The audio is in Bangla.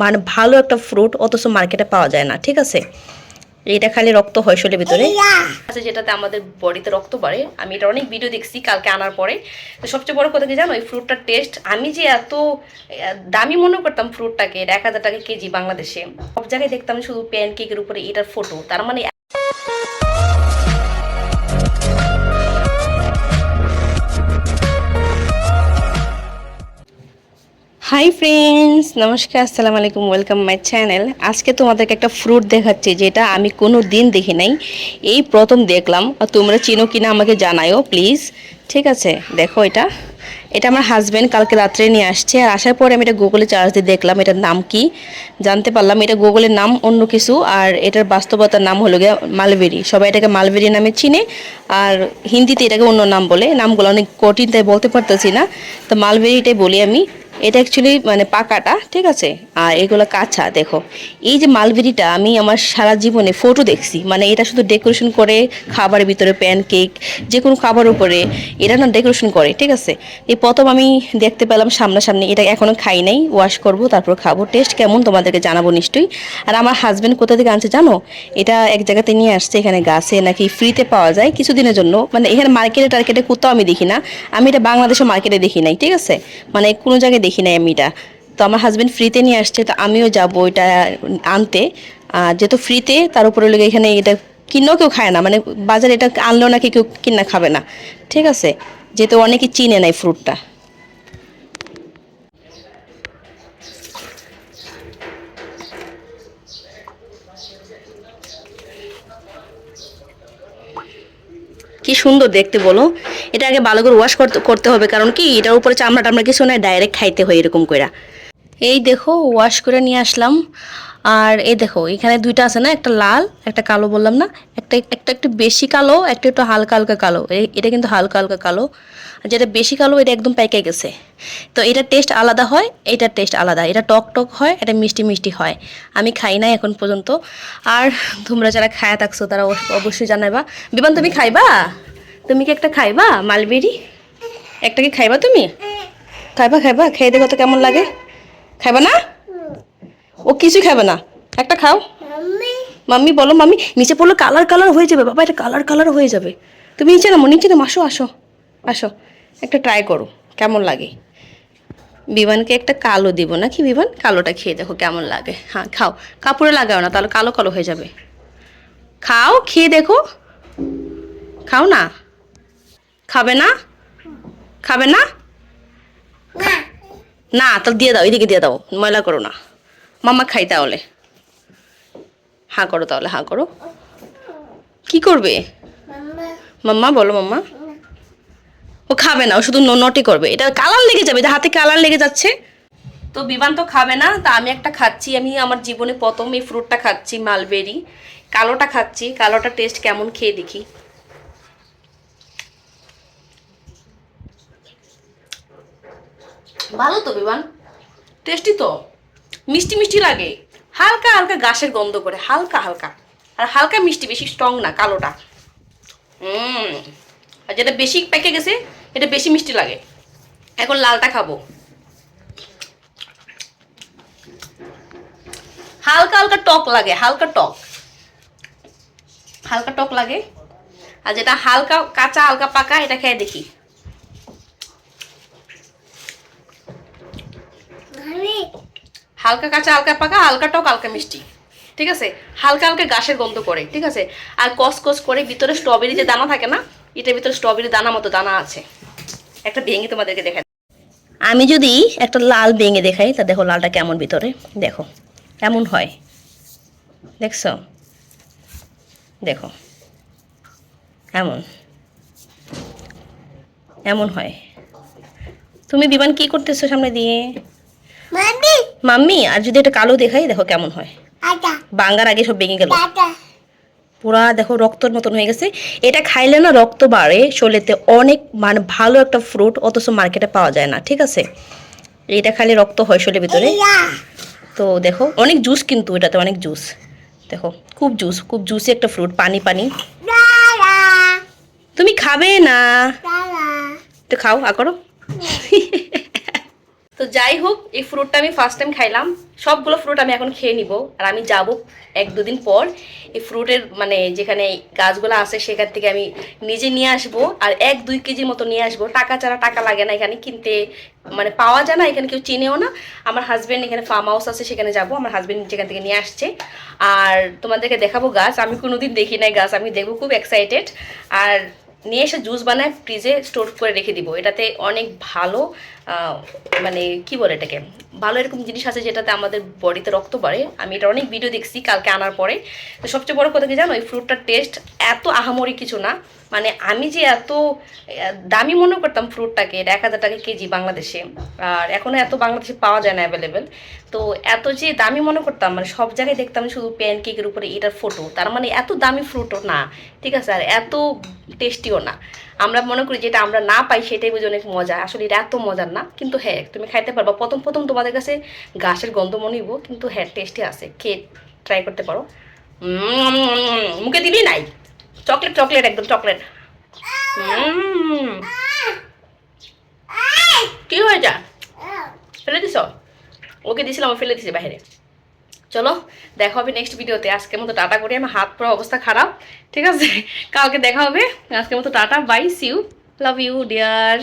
মানে ভালো একটা ফ্রুট, অথচ মার্কেটে পাওয়া যায় না। ঠিক আছে, এটা খালি রক্ত হয় শরীরের ভিতরে, আচ্ছা যেটাতে আমাদের বডিতে রক্ত বাড়ে। আমি এটা অনেক ভিডিও দেখছি কালকে আনার পরে। তো সবচেয়ে বড় কথা কি জানো, এই ফ্রুটটার টেস্ট আমি যে এত দামি মনে করতাম ফ্রুটটাকে, 1000 টাকা কেজি বাংলাদেশে। সব জায়গায় দেখতাম শুধু প্যানকেকের উপরে এটার ফটো, তার মানে হাই ফ্রেন্ডস, নমস্কার, আসসালামু আলাইকুম, ওয়েলকাম মাই চ্যানেল। আজকে তোমাদেরকে একটা ফ্রুট দেখাচ্ছি যেটা আমি কোনো দিন দেখি নাই, এই প্রথম দেখলাম। আর তোমরা চিনো কিনা আমাকে জানাও প্লিজ। ঠিক আছে, দেখো এটা এটা আমার হাজব্যান্ড কালকে রাত্রে নিয়ে আসছে। আর আসার পরে আমি এটা গুগলে চার্জ দিয়ে দেখলাম এটার নাম কি, জানতে পারলাম এটা গুগলের নাম অন্য কিছু, আর এটার বাস্তবতার নাম হলো গিয়ে মালবেরি। সবাই এটাকে মালবেরি নামে চিনে, আর হিন্দিতে এটাকে অন্য নাম বলে। নামগুলো অনেক কঠিন, তাই বলতে পারতেছি না। তো মালবেরিটাই বলি আমি। এটা অ্যাকচুয়ালি মানে পাকাটা, ঠিক আছে, আর এগুলো কাঁচা। দেখো এই যে মালবেরিটা, আমি আমার সারা জীবনে ফটো দেখছি, মানে এটা শুধু ডেকোরেশন করে খাবারের ভিতরে, প্যানকেক যে কোনো খাবার উপরে এটা না ডেকোরেশন করে। ঠিক আছে, এই প্রথম আমি দেখতে পেলাম সামনাসামনি। এটা এখনও খাই নাই, ওয়াশ করব তারপর খাবো। টেস্ট কেমন তোমাদেরকে জানাবো নিশ্চয়ই। আর আমার হাজব্যান্ড কোথা থেকে আনছে জানো, এটা এক জায়গাতে নিয়ে আসছে, এখানে গাছে নাকি ফ্রিতে পাওয়া যায় কিছুদিনের জন্য। মানে এখানে মার্কেটে টার্কেটে কোথাও আমি দেখি না, আমি এটা বাংলাদেশের মার্কেটে দেখি নাই। ঠিক আছে, মানে কোনো জায়গায় দেখি নাই আমি এটা। তো আমার হাজব্যান্ড ফ্রিতে নিয়ে আসছে, তো আমিও যাবো এটা আনতে। যেহেতু ফ্রিতে, তার উপরে লেগে এখানে এটা কিনেও কেউ খায় না, মানে বাজারে এটা আনলেও নাকি কেউ কিনা খাবে না। ঠিক আছে, যেহেতু অনেকে চিনে নাই ফ্রুটটা। কি সুন্দর দেখতে বলো। এটা আগে ভালো করে ওয়াশ করতে করতে হবে, কারণ কি এটার উপরে চামড়া টামড়া কিছু নাই, ডাইরেক্ট খাইতে হয় এরকম করে। এই দেখো ওয়াশ করে নিয়ে আসলাম। আর এই দেখো এখানে দুইটা আছে না, একটা লাল একটা কালো বললাম না, একটা একটা একটু বেশি কালো, একটা একটু হালকা হালকা কালো। এটা কিন্তু হালকা হালকা কালো, আর যেটা বেশি কালো এটা একদম পেকে গেছে। তো এটার টেস্ট আলাদা হয়, এটার টেস্ট আলাদা। এটা টক টক হয়, এটা মিষ্টি মিষ্টি হয়। আমি খাই নাই এখন পর্যন্ত। আর তোমরা যারা খায়া থাকছো তারা অবশ্যই জানাবা। বিমান তুমি খাইবা? তুমি কি একটা খাইবা মালবেরি? একটা কি খাইবা তুমি? খাইবা খাইবা, খেয়ে দেখো তো কেমন লাগে। খাইবা না? ও কিছুই খাবে না, একটা খাও। মাম্মি বলো, মাম্মি নিচে পড়লে কালার কালার হয়ে যাবে বাবা, এটা কালার কালার হয়ে যাবে। তুমি নিচে নামো, নিচে নামো, আসো আসো আসো, একটা ট্রাই করো কেমন লাগে। বিমানকে একটা কালো দিব নাকি, বিমান কালোটা খেয়ে দেখো কেমন লাগে। হ্যাঁ খাও, কাপড়ে লাগাও না, তাহলে কালো কালো হয়ে যাবে। খাও, খেয়ে দেখো। খাও না, খাবে না? খাবে না? না তাহলে দিয়ে দাও, এদিকে দিয়ে দাও, ময়লা করো না। মাম্মা খাই তাহলে। হাঁ করো তাহলে, হাঁ করো। কি করবে মাম্মা? বলো মাম্মা। ও খাবে না, ও শুধু নটি করবে। এটা কালার লেগে যাবে, হাতে কালার লেগে যাচ্ছে। তো বিমান তো খাবে না, তা আমি একটা খাচ্ছি। আমি আমার জীবনে প্রথম এই ফ্রুটটা খাচ্ছি, মালবেরি। কালোটা খাচ্ছি, কালোটা টেস্ট কেমন খেয়ে দেখি। ভালো তো বিমান, টেস্টি তো, মিষ্টি মিষ্টি লাগে, হালকা হালকা গাছের গন্ধ করে, হালকা হালকা। আর হালকা মিষ্টি, বেশি স্ট্রং না কালোটা। আর যেটা বেশি পেকে গেছে এটা বেশি মিষ্টি লাগে। এখন লালটা খাবো, হালকা হালকা টক লাগে, হালকা টক, হালকা টক লাগে। আর যেটা হালকা কাঁচা হালকা পাকা, এটা খেয়ে দেখি। হালকা কাঁচা হালকা পাকা, হালকা টক হালকা মিষ্টি। ঠিক আছে, হালকা হালকা গাছের গন্ধ করে। ঠিক আছে, আর কস কস করে ভিতরে স্ট্রবেরি যে দানা থাকে না, এটার ভিতরে স্ট্রবেরি দানা মতো দানা আছে। একটা ভেঙে তোমাদেরকে দেখাই। আমি যদি একটা লাল ভেঙে দেখাই, তা দেখো লালটা কেমন ভিতরে, দেখো কেমন হয়, দেখছো? দেখো এমন এমন হয়। তুমি বিমান কি করতেছো সামনে দিয়ে? মাম্মি। আর যদি এটা কালো দেখাই, দেখো কেমন হয়। বাঙ্গার আগে সব ভেঙে গেল, পুরা দেখো রক্তর মতন হয়ে গেছে। এটা খাইলে না রক্ত বাড়ে শরীরেতে, অনেক মানে ভালো একটা ফ্রুট, অথচ মার্কেটে পাওয়া যায় না। ঠিক আছে, এটা খালি রক্ত হয় শরীরের ভিতরে। তো দেখো অনেক জুস, কিন্তু এটাতে অনেক জুস। দেখো খুব জুস, খুব জুসি একটা ফ্রুট, পানি পানি। তুমি খাবে না? তো খাও, করো। তো তো যাই হোক, এই ফ্রুটটা আমি ফার্স্ট টাইম খাইলাম। সবগুলো ফ্রুট আমি এখন খেয়ে নিব। আর আমি যাব 1-2 দিন পর এই ফ্রুটের মানে যেখানে গাছগুলো আছে সেখান থেকে আমি নিজে নিয়ে আসব। আর 1-2 কেজির মতো নিয়ে আসবো। টাকা ছাড়া টাকা লাগে না এখানে কিনতে, মানে পাওয়া যায় না, এখানে কেউ চিনেও না। আমার হাজব্যান্ড এখানে ফার্ম হাউস আছে সেখানে যাব, আমার হাজব্যান্ড যেখান থেকে নিয়ে আসছে। আর তোমাদেরকে দেখাবো গাছ, আমি কোনোদিন দেখি নাই গাছ, আমি দেখবো, খুব এক্সাইটেড। আর নিয়ে এসে জুস বানায় ফ্রিজে স্টোর করে রেখে দিব। এটাতে অনেক ভালো মানে কি বলে এটাকে, ভালো এরকম জিনিস আছে যেটাতে আমাদের বডিতে রক্ত বাড়ে। আমি এটা অনেক ভিডিও দেখছি কালকে আনার পরে। তো সবচেয়ে বড় কথা কি জানো, এই ফ্রুটটার টেস্ট এত আহামরি কিছু না। মানে আমি যে এত দামি মনে করতাম ফ্রুটটাকে, এটা 1000 টাকা কেজি বাংলাদেশে, আর এখনও এত বাংলাদেশে পাওয়া যায় না অ্যাভেলেবেল। তো এত যে দামি মনে করতাম, মানে সব জায়গায় দেখতাম শুধু প্যানকেকের উপরে এটার ফটো, তার মানে এত দামি ফ্রুটও না, ঠিক আছে, আর এত টেস্টিও না। আমরা মনে করি যেটা আমরা না পাই সেটাই বুঝি অনেক মজা, আসলে এটা এত মজার না। কিন্তু হ্যাঁ, তুমি খাইতে পারবা। প্রথম প্রথম তোমাদের কাছে ঘাসের গন্ধ মনে হইব, কিন্তু হ্যাঁ টেস্টি আছে, খেয়ে ট্রাই করতে পারো। মুখে দিবি নাই, চকলেট চকলেট, একদম চকলেট। কি হয়ে যা, ফেলে দিছ? ওকে দিছিলাম, ফেলে দিছি বাইরে। চলো দেখা হবে নেক্সট ভিডিওতে। আজকের মতো টাটা করি, আমার হাত পুরো অবস্থা খারাপ, ঠিক আছে? কালকে দেখা হবে। আজকের মতো tata, bye, see you, love you deer.